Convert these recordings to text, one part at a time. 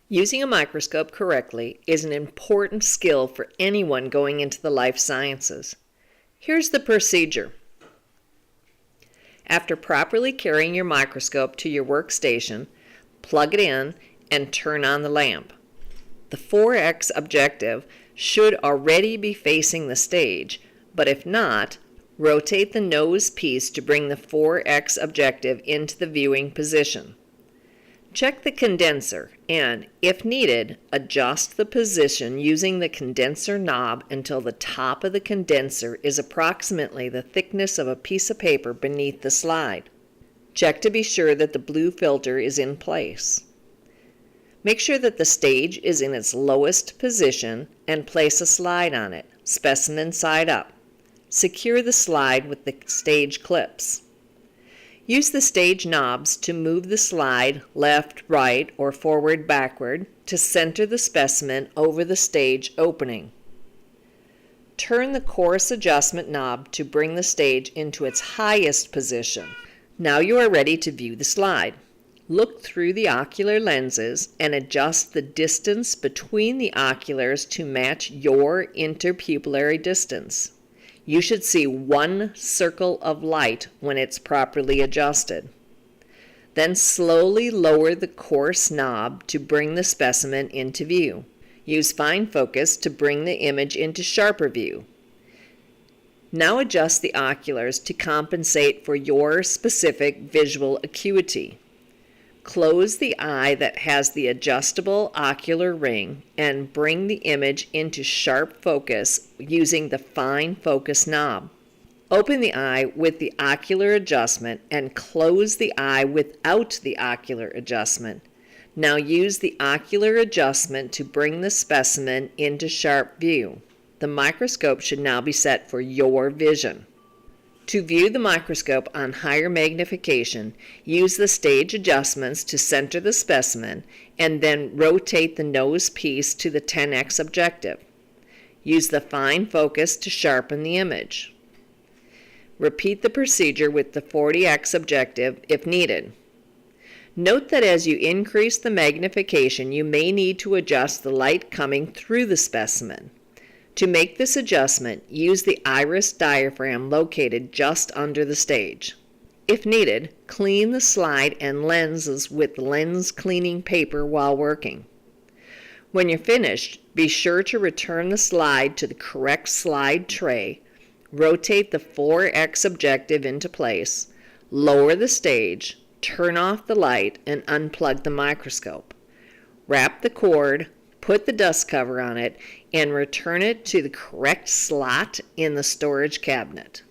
Using a microscope correctly is an important skill for anyone going into the life sciences. Here's the procedure. After properly carrying your microscope to your workstation, plug it in and turn on the lamp. The 4x objective should already be facing the stage, but if not, rotate the nose piece to bring the 4x objective into the viewing position. Check the condenser and, if needed, adjust the position using the condenser knob until the top of the condenser is approximately the thickness of a piece of paper beneath the slide. Check to be sure that the blue filter is in place. Make sure that the stage is in its lowest position and place a slide on it, specimen side up. Secure the slide with the stage clips. Use the stage knobs to move the slide left, right, or forward, backward to center the specimen over the stage opening. Turn the coarse adjustment knob to bring the stage into its highest position. Now you are ready to view the slide. Look through the ocular lenses and adjust the distance between the oculars to match your interpupillary distance. You should see one circle of light when it's properly adjusted. Then slowly lower the coarse knob to bring the specimen into view. Use fine focus to bring the image into sharper view. Now adjust the oculars to compensate for your specific visual acuity. Close the eye that has the adjustable ocular ring and bring the image into sharp focus using the fine focus knob. Open the eye with the ocular adjustment and close the eye without the ocular adjustment. Now use the ocular adjustment to bring the specimen into sharp view. The microscope should now be set for your vision. To view the microscope on higher magnification, use the stage adjustments to center the specimen and then rotate the nose piece to the 10x objective. Use the fine focus to sharpen the image. Repeat the procedure with the 40x objective if needed. Note that as you increase the magnification, you may need to adjust the light coming through the specimen. To make this adjustment, use the iris diaphragm located just under the stage. If needed, clean the slide and lenses with lens cleaning paper while working. When you're finished, be sure to return the slide to the correct slide tray, rotate the 4x objective into place, lower the stage, turn off the light, and unplug the microscope. Wrap the cord, put the dust cover on it, and return it to the correct slot in the storage cabinet.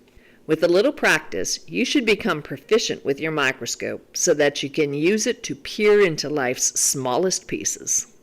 With a little practice, you should become proficient with your microscope so that you can use it to peer into life's smallest pieces.